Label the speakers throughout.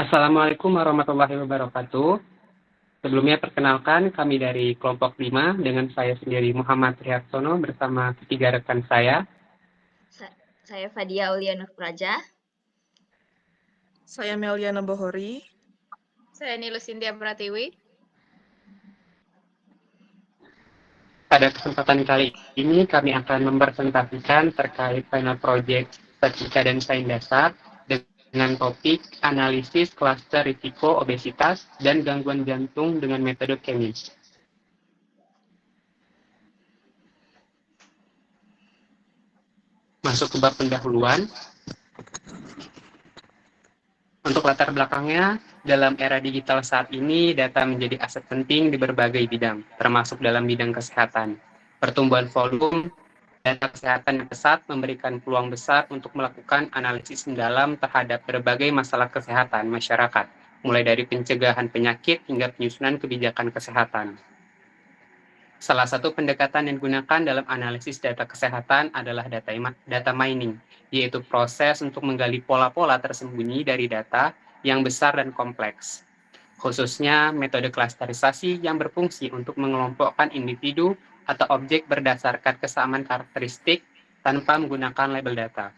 Speaker 1: Assalamualaikum warahmatullahi wabarakatuh. Sebelumnya perkenalkan kami dari kelompok 5 dengan saya sendiri Muhammad Riyaksono bersama ketiga rekan saya.
Speaker 2: Saya Fadia Aulia Nur Praja.
Speaker 3: Saya Meliana Bohori.
Speaker 4: Saya Nilus India Pratiwi.
Speaker 1: Pada kesempatan kali ini kami akan mempresentasikan terkait final project Statistika dan Sains Dasar dengan topik analisis klaster risiko obesitas dan gangguan jantung dengan metode Kemis. Masuk ke bab pendahuluan. Untuk latar belakangnya, dalam era digital saat ini, data menjadi aset penting di berbagai bidang, termasuk dalam bidang kesehatan. Pertumbuhan volume data kesehatan yang pesat memberikan peluang besar untuk melakukan analisis mendalam terhadap berbagai masalah kesehatan masyarakat, mulai dari pencegahan penyakit hingga penyusunan kebijakan kesehatan. Salah satu pendekatan yang digunakan dalam analisis data kesehatan adalah data mining, yaitu proses untuk menggali pola-pola tersembunyi dari data yang besar dan kompleks. Khususnya metode klasterisasi yang berfungsi untuk mengelompokkan individu atau objek berdasarkan kesamaan karakteristik tanpa menggunakan label data.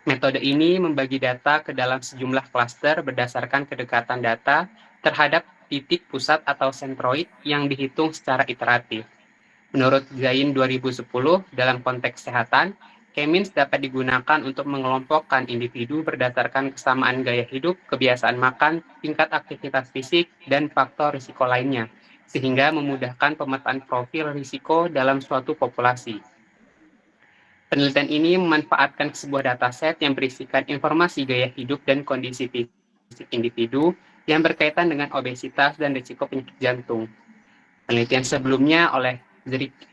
Speaker 1: Metode ini membagi data ke dalam sejumlah klaster berdasarkan kedekatan data terhadap titik pusat atau sentroid yang dihitung secara iteratif. Menurut Zain 2010, dalam konteks kesehatan, K-means dapat digunakan untuk mengelompokkan individu berdasarkan kesamaan gaya hidup, kebiasaan makan, tingkat aktivitas fisik, dan faktor risiko lainnya, sehingga memudahkan pemetaan profil risiko dalam suatu populasi. Penelitian ini memanfaatkan sebuah dataset yang berisikan informasi gaya hidup dan kondisi fisik individu yang berkaitan dengan obesitas dan risiko penyakit jantung. Penelitian sebelumnya oleh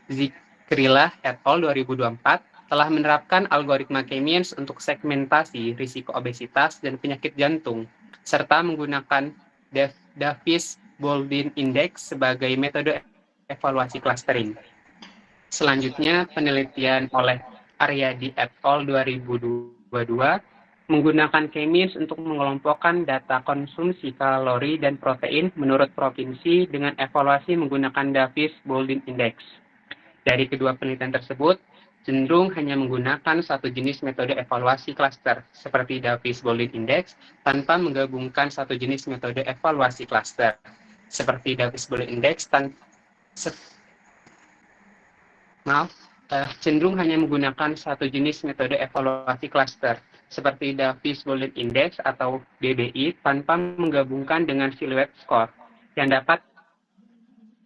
Speaker 1: Zikrillah et al. 2024 telah menerapkan algoritma K-means untuk segmentasi risiko obesitas dan penyakit jantung, serta menggunakan Davis-Baldwin Index sebagai metode evaluasi clustering. Selanjutnya, penelitian oleh Aryadi et al. 2022 menggunakan K-means untuk mengelompokkan data konsumsi kalori dan protein menurut provinsi dengan evaluasi menggunakan Davis-Baldwin Index. Dari kedua penelitian tersebut, cenderung hanya menggunakan satu jenis metode evaluasi klaster, seperti Davis-Baldwin Index, tanpa menggabungkan satu jenis metode evaluasi klaster, seperti Davis-Baldwin Index cenderung hanya menggunakan satu jenis metode evaluasi klaster, seperti Davis-Baldwin Index atau DBI, tanpa menggabungkan dengan silhouette score, yang dapat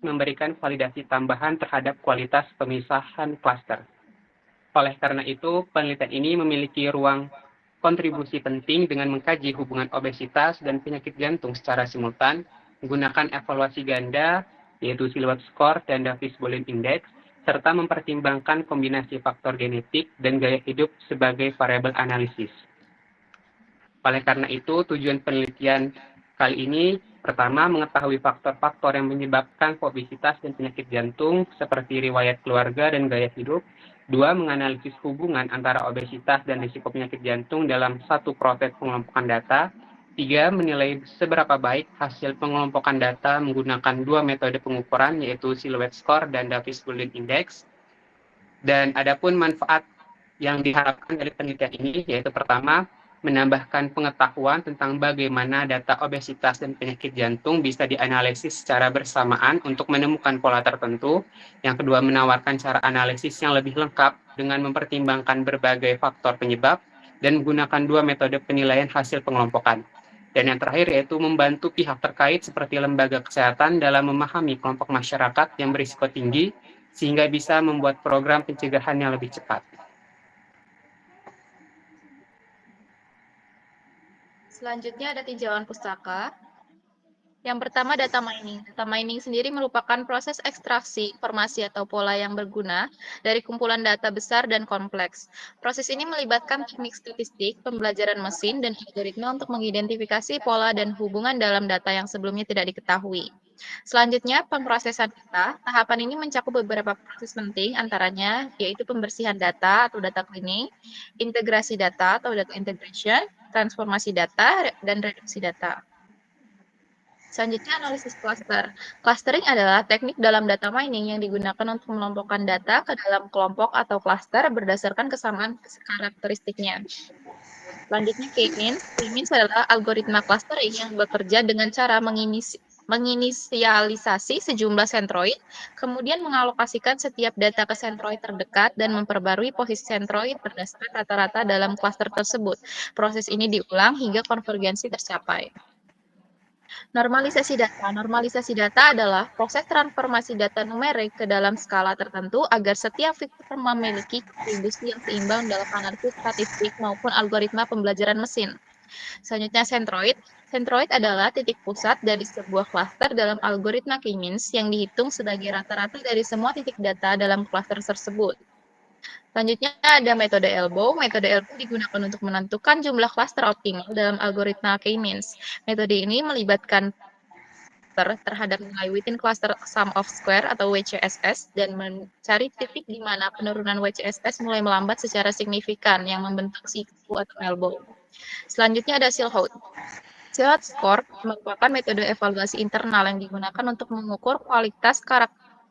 Speaker 1: memberikan validasi tambahan terhadap kualitas pemisahan klaster. Oleh karena itu, penelitian ini memiliki ruang kontribusi penting dengan mengkaji hubungan obesitas dan penyakit jantung secara simultan, menggunakan evaluasi ganda, yaitu silhouette score dan Davis-Baldwin Index, serta mempertimbangkan kombinasi faktor genetik dan gaya hidup sebagai variabel analisis. Oleh karena itu, tujuan penelitian kali ini, pertama, mengetahui faktor-faktor yang menyebabkan obesitas dan penyakit jantung, seperti riwayat keluarga dan gaya hidup. Dua, menganalisis hubungan antara obesitas dan risiko penyakit jantung dalam satu proses pengelompokan data. Tiga, menilai seberapa baik hasil pengelompokan data menggunakan dua metode pengukuran, yaitu silhouette score dan Davis-Baldwin Index. Dan adapun manfaat yang diharapkan dari penelitian ini, yaitu pertama, menambahkan pengetahuan tentang bagaimana data obesitas dan penyakit jantung bisa dianalisis secara bersamaan untuk menemukan pola tertentu. Yang kedua, menawarkan cara analisis yang lebih lengkap dengan mempertimbangkan berbagai faktor penyebab dan menggunakan dua metode penilaian hasil pengelompokan. Dan yang terakhir yaitu membantu pihak terkait seperti lembaga kesehatan dalam memahami kelompok masyarakat yang berisiko tinggi sehingga bisa membuat program pencegahan yang lebih cepat.
Speaker 4: Selanjutnya ada tinjauan pustaka. Yang pertama, data mining. Data mining sendiri merupakan proses ekstraksi informasi atau pola yang berguna dari kumpulan data besar dan kompleks. Proses ini melibatkan teknik statistik, pembelajaran mesin, dan algoritma untuk mengidentifikasi pola dan hubungan dalam data yang sebelumnya tidak diketahui. Selanjutnya, pemrosesan data. Tahapan ini mencakup beberapa proses penting, antaranya yaitu pembersihan data atau data cleaning, integrasi data atau data integration, transformasi data, dan reduksi data. Selanjutnya, analisis cluster. Clustering adalah teknik dalam data mining yang digunakan untuk mengelompokkan data ke dalam kelompok atau cluster berdasarkan kesamaan karakteristiknya. Selanjutnya, K-means. K-means adalah algoritma clustering yang bekerja dengan cara menginisialisasi sejumlah sentroid, kemudian mengalokasikan setiap data ke sentroid terdekat dan memperbarui posisi sentroid berdasarkan rata-rata dalam cluster tersebut. Proses ini diulang hingga konvergensi tercapai. Normalisasi data. Normalisasi data adalah proses transformasi data numerik ke dalam skala tertentu agar setiap fitur memiliki kontribusi yang seimbang dalam analisis statistik maupun algoritma pembelajaran mesin. Selanjutnya, sentroid. Sentroid adalah titik pusat dari sebuah cluster dalam algoritma K-means yang dihitung sebagai rata-rata dari semua titik data dalam cluster tersebut. Selanjutnya ada metode elbow. Metode elbow digunakan untuk menentukan jumlah cluster optimal dalam algoritma K-means. Metode ini melibatkan terhadap nilai within cluster sum of square atau WCSS dan mencari titik di mana penurunan WCSS mulai melambat secara signifikan yang membentuk siku atau elbow. Selanjutnya ada Silhouette. Silhouette score merupakan metode evaluasi internal yang digunakan untuk mengukur kualitas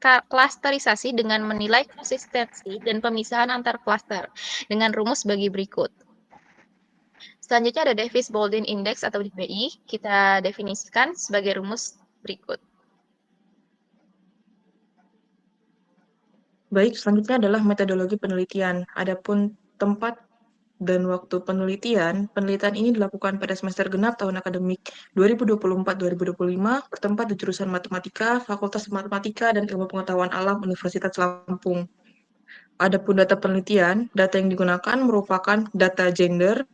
Speaker 4: klasterisasi dengan menilai konsistensi dan pemisahan antar klaster dengan rumus bagi berikut. Selanjutnya ada Davis-Baldwin Index atau DBI. Kita definisikan sebagai rumus berikut.
Speaker 3: Baik, selanjutnya adalah metodologi penelitian. Adapun tempat dan waktu penelitian ini dilakukan pada semester genap tahun akademik 2024-2025 bertempat di jurusan Matematika, Fakultas Matematika dan Ilmu Pengetahuan Alam Universitas Lampung. Adapun data penelitian, data yang digunakan merupakan data gender,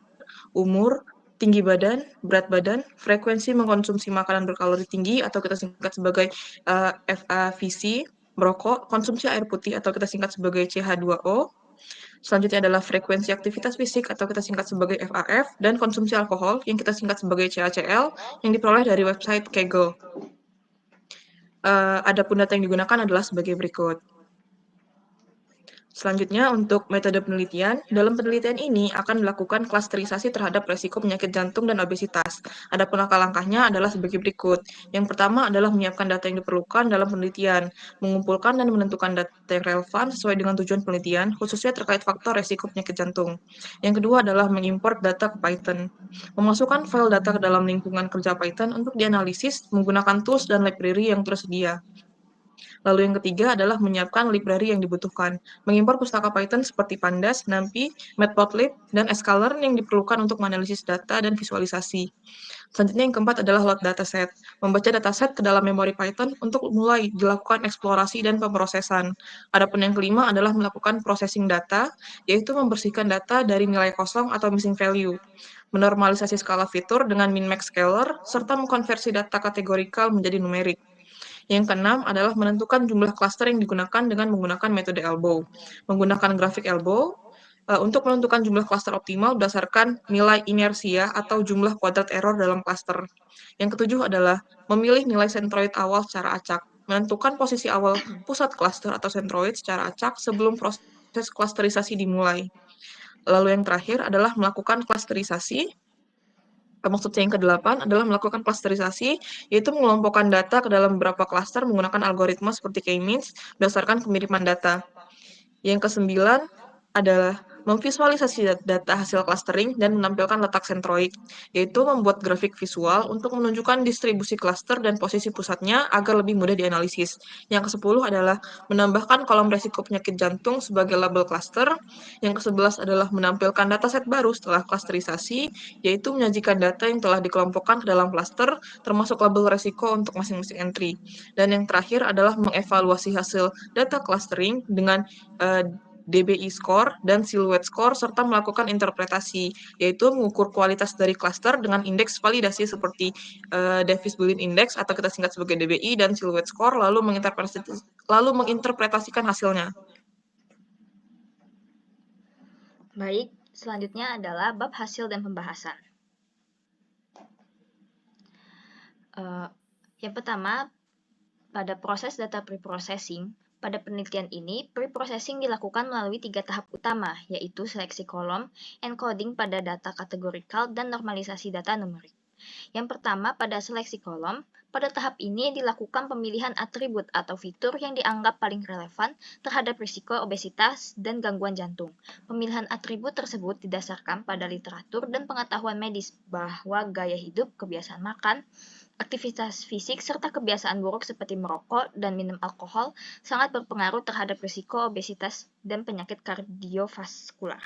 Speaker 3: umur, tinggi badan, berat badan, frekuensi mengkonsumsi makanan berkalori tinggi atau kita singkat sebagai FAVC, merokok, konsumsi air putih atau kita singkat sebagai CH2O. Selanjutnya adalah frekuensi aktivitas fisik atau kita singkat sebagai FAF, dan konsumsi alkohol yang kita singkat sebagai CACL yang diperoleh dari website Kaggle. Adapun data yang digunakan adalah sebagai berikut. Selanjutnya, untuk metode penelitian, dalam penelitian ini akan dilakukan klasterisasi terhadap resiko penyakit jantung dan obesitas. Adapun langkah-langkahnya adalah sebagai berikut. Yang pertama adalah menyiapkan data yang diperlukan dalam penelitian, mengumpulkan dan menentukan data yang relevan sesuai dengan tujuan penelitian, khususnya terkait faktor resiko penyakit jantung. Yang kedua adalah mengimport data ke Python. Memasukkan file data ke dalam lingkungan kerja Python untuk dianalisis menggunakan tools dan library yang tersedia. Lalu yang ketiga adalah menyiapkan library yang dibutuhkan, mengimpor pustaka Python seperti Pandas, NumPy, Matplotlib, dan Sklearn yang diperlukan untuk menganalisis data dan visualisasi. Selanjutnya yang keempat adalah load dataset, membaca dataset ke dalam memori Python untuk mulai dilakukan eksplorasi dan pemrosesan. Adapun yang kelima adalah melakukan processing data, yaitu membersihkan data dari nilai kosong atau missing value, menormalisasi skala fitur dengan min-max scaler, serta mengkonversi data kategorikal menjadi numerik. Yang keenam adalah menentukan jumlah klaster yang digunakan dengan menggunakan metode elbow. Menggunakan grafik elbow untuk menentukan jumlah klaster optimal berdasarkan nilai inersia atau jumlah kuadrat error dalam klaster. Yang ketujuh adalah memilih nilai sentroid awal secara acak. Menentukan posisi awal pusat klaster atau sentroid secara acak sebelum proses klasterisasi dimulai. Lalu yang terakhir adalah melakukan klasterisasi. Maksudnya yang ke-8 adalah melakukan klasterisasi, yaitu mengelompokkan data ke dalam beberapa klaster menggunakan algoritma seperti K-means berdasarkan kemiripan data. Yang ke-9 adalah memvisualisasi data hasil clustering dan menampilkan letak sentroid, yaitu membuat grafik visual untuk menunjukkan distribusi cluster dan posisi pusatnya agar lebih mudah dianalisis. Yang ke-10 adalah menambahkan kolom resiko penyakit jantung sebagai label cluster. Yang ke-11 adalah menampilkan dataset baru setelah klasterisasi, yaitu menyajikan data yang telah dikelompokkan ke dalam cluster, termasuk label resiko untuk masing-masing entry. Dan yang terakhir adalah mengevaluasi hasil data clustering dengan DBI score dan silhouette score serta melakukan interpretasi, yaitu mengukur kualitas dari klaster dengan indeks validasi seperti Davis-Baldwin Index atau kita singkat sebagai DBI dan silhouette score, lalu menginterpretasikan hasilnya.
Speaker 2: Baik, selanjutnya adalah bab hasil dan pembahasan. Yang pertama, pada proses data preprocessing, Pada penelitian ini, pre-processing dilakukan melalui 3 tahap utama, yaitu seleksi kolom, encoding pada data kategorikal, dan normalisasi data numerik. Yang pertama, pada seleksi kolom, pada tahap ini dilakukan pemilihan atribut atau fitur yang dianggap paling relevan terhadap risiko obesitas dan gangguan jantung. Pemilihan atribut tersebut didasarkan pada literatur dan pengetahuan medis bahwa gaya hidup, kebiasaan makan, aktivitas fisik, serta kebiasaan buruk seperti merokok dan minum alkohol sangat berpengaruh terhadap risiko obesitas dan penyakit kardiovaskular.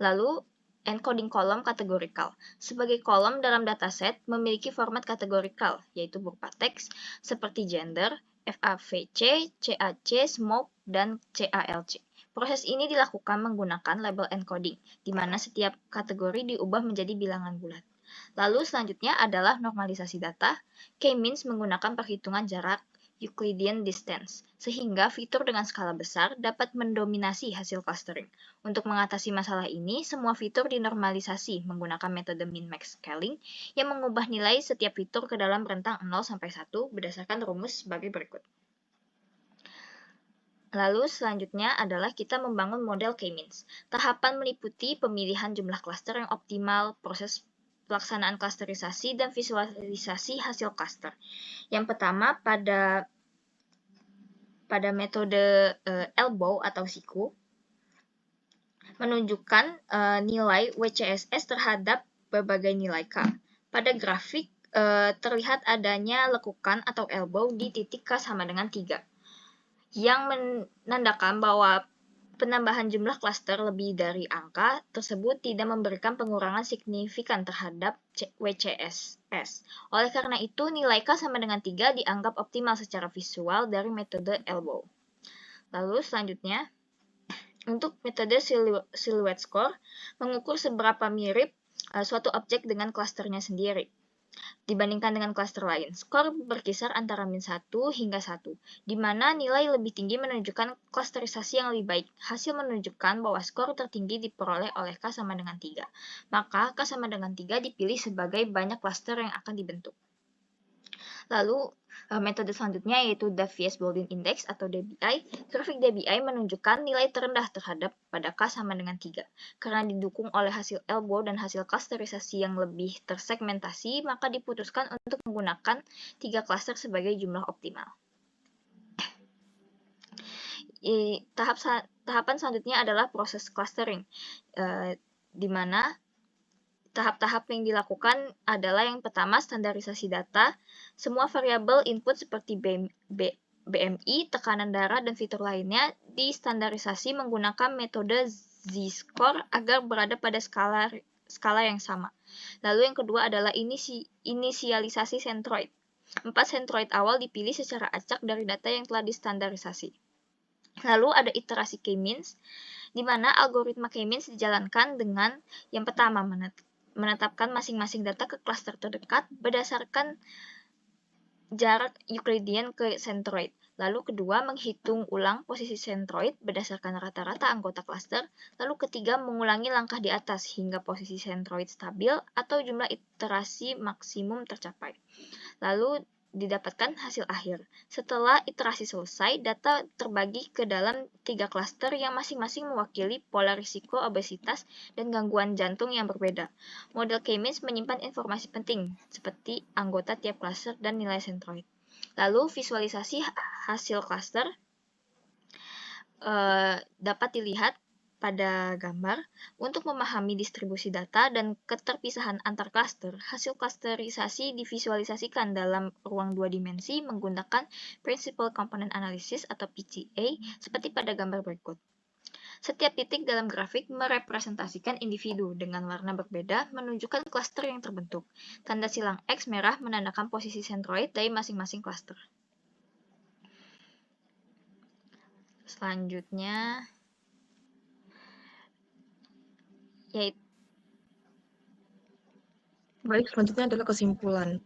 Speaker 2: Lalu, encoding kolom kategorikal. Sebagai kolom dalam dataset memiliki format kategorikal, yaitu berupa teks seperti gender, FAVC, CAC, smoke, dan CALC. Proses ini dilakukan menggunakan label encoding, di mana setiap kategori diubah menjadi bilangan bulat. Lalu selanjutnya adalah normalisasi data. K-means menggunakan perhitungan jarak Euclidean distance, sehingga fitur dengan skala besar dapat mendominasi hasil clustering. Untuk mengatasi masalah ini, semua fitur dinormalisasi menggunakan metode min-max scaling yang mengubah nilai setiap fitur ke dalam rentang 0-1 berdasarkan rumus sebagai berikut. Lalu selanjutnya adalah kita membangun model K-means. Tahapan meliputi pemilihan jumlah cluster yang optimal, proses pelaksanaan klasterisasi, dan visualisasi hasil cluster. Yang pertama, pada metode elbow atau siku, menunjukkan nilai WCSS terhadap berbagai nilai K. Pada grafik terlihat adanya lekukan atau elbow di titik K sama dengan 3, yang menandakan bahwa penambahan jumlah klaster lebih dari angka tersebut tidak memberikan pengurangan signifikan terhadap WCSS. Oleh karena itu, nilai K sama dengan 3 dianggap optimal secara visual dari metode elbow. Lalu selanjutnya, untuk metode silhouette score, mengukur seberapa mirip suatu objek dengan klasternya sendiri dibandingkan dengan klaster lain. Skor berkisar antara -1 hingga 1, di mana nilai lebih tinggi menunjukkan klasterisasi yang lebih baik. Hasil menunjukkan bahwa skor tertinggi diperoleh oleh K sama dengan 3. Maka K sama dengan 3 dipilih sebagai banyak klaster yang akan dibentuk. Lalu, metode selanjutnya yaitu Davies-Baldwin Index atau DBI. Grafik DBI menunjukkan nilai terendah terhadap pada K sama dengan 3. Karena didukung oleh hasil elbow dan hasil klasterisasi yang lebih tersegmentasi, maka diputuskan untuk menggunakan 3 klaster sebagai jumlah optimal. Tahapan selanjutnya adalah proses clustering, di mana tahap-tahap yang dilakukan adalah yang pertama, standarisasi data. Semua variabel input seperti BMI, tekanan darah, dan fitur lainnya distandarisasi menggunakan metode z-score agar berada pada skala yang sama. Lalu yang kedua adalah inisialisasi centroid. 4 centroid awal dipilih secara acak dari data yang telah distandarisasi. Lalu ada iterasi K-means, di mana algoritma K-means dijalankan dengan yang pertama menetapkan masing-masing data ke klaster terdekat berdasarkan jarak Euclidean ke centroid. Lalu kedua, menghitung ulang posisi centroid berdasarkan rata-rata anggota klaster. Lalu ketiga, mengulangi langkah di atas hingga posisi centroid stabil atau jumlah iterasi maksimum tercapai. Lalu didapatkan hasil akhir. Setelah iterasi selesai, data terbagi ke dalam 3 klaster yang masing-masing mewakili pola risiko obesitas dan gangguan jantung yang berbeda. Model K-means menyimpan informasi penting seperti anggota tiap klaster dan nilai centroid. Lalu visualisasi hasil klaster dapat dilihat pada gambar. Untuk memahami distribusi data dan keterpisahan antar klaster, hasil klasterisasi divisualisasikan dalam ruang 2 dimensi menggunakan Principal Component Analysis atau PCA seperti pada gambar berikut. Setiap titik dalam grafik merepresentasikan individu dengan warna berbeda menunjukkan klaster yang terbentuk. Tanda silang X merah menandakan posisi centroid dari masing-masing klaster. Selanjutnya,
Speaker 3: Baik, selanjutnya adalah kesimpulan.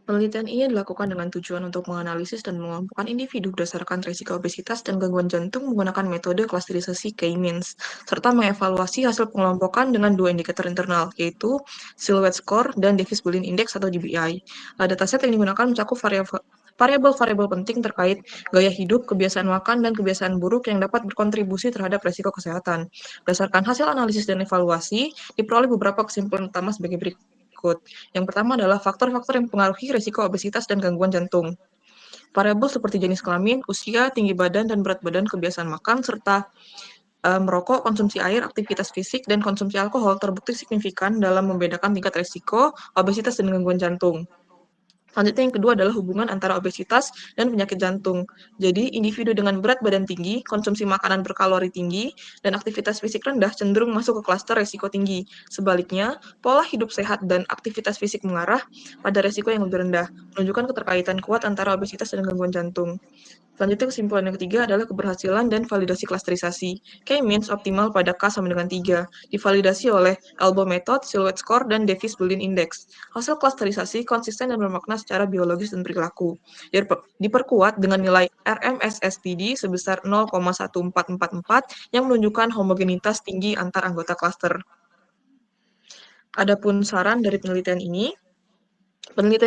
Speaker 3: Penelitian ini dilakukan dengan tujuan untuk menganalisis dan mengelompokkan individu berdasarkan risiko obesitas dan gangguan jantung menggunakan metode klasterisasi K-means, serta mengevaluasi hasil pengelompokan dengan 2 indikator internal, yaitu silhouette score dan Davies-Baldwin Index atau DBI. Dataset yang digunakan mencakup variabel-variabel penting terkait gaya hidup, kebiasaan makan, dan kebiasaan buruk yang dapat berkontribusi terhadap risiko kesehatan. Berdasarkan hasil analisis dan evaluasi, diperoleh beberapa kesimpulan utama sebagai berikut. Yang pertama adalah faktor-faktor yang mempengaruhi risiko obesitas dan gangguan jantung. Variabel seperti jenis kelamin, usia, tinggi badan, dan berat badan, kebiasaan makan, serta merokok, konsumsi air, aktivitas fisik, dan konsumsi alkohol terbukti signifikan dalam membedakan tingkat risiko obesitas dan gangguan jantung. Selanjutnya yang kedua adalah hubungan antara obesitas dan penyakit jantung. Jadi, individu dengan berat badan tinggi, konsumsi makanan berkalori tinggi, dan aktivitas fisik rendah cenderung masuk ke klaster risiko tinggi. Sebaliknya, pola hidup sehat dan aktivitas fisik mengarah pada risiko yang lebih rendah, menunjukkan keterkaitan kuat antara obesitas dan gangguan jantung. Selanjutnya kesimpulan yang ketiga adalah keberhasilan dan validasi klasterisasi. K-means optimal pada K sama dengan 3, divalidasi oleh Elbow Method, Silhouette Score, dan Davis Boolean Index. Hasil klasterisasi konsisten dan bermakna secara biologis dan perilaku. Diperkuat dengan nilai RMSSTD sebesar 0,1444 yang menunjukkan homogenitas tinggi antar anggota klaster. Adapun saran dari penelitian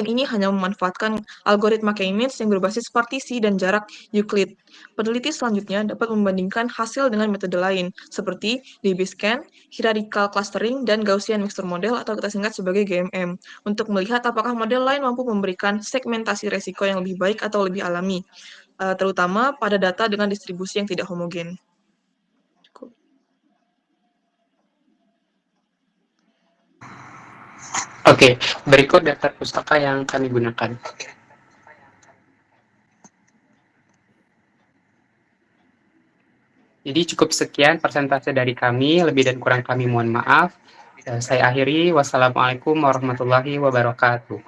Speaker 3: ini hanya memanfaatkan algoritma K-means yang berbasis partisi dan jarak Euclid. Peneliti selanjutnya dapat membandingkan hasil dengan metode lain, seperti DB-scan, hierarchical clustering, dan Gaussian mixture model atau kita singkat sebagai GMM, untuk melihat apakah model lain mampu memberikan segmentasi resiko yang lebih baik atau lebih alami, terutama pada data dengan distribusi yang tidak homogen.
Speaker 1: Oke, berikut daftar pustaka yang kami gunakan. Jadi cukup sekian persentase dari kami, lebih dan kurang kami mohon maaf. Saya akhiri, wassalamualaikum warahmatullahi wabarakatuh.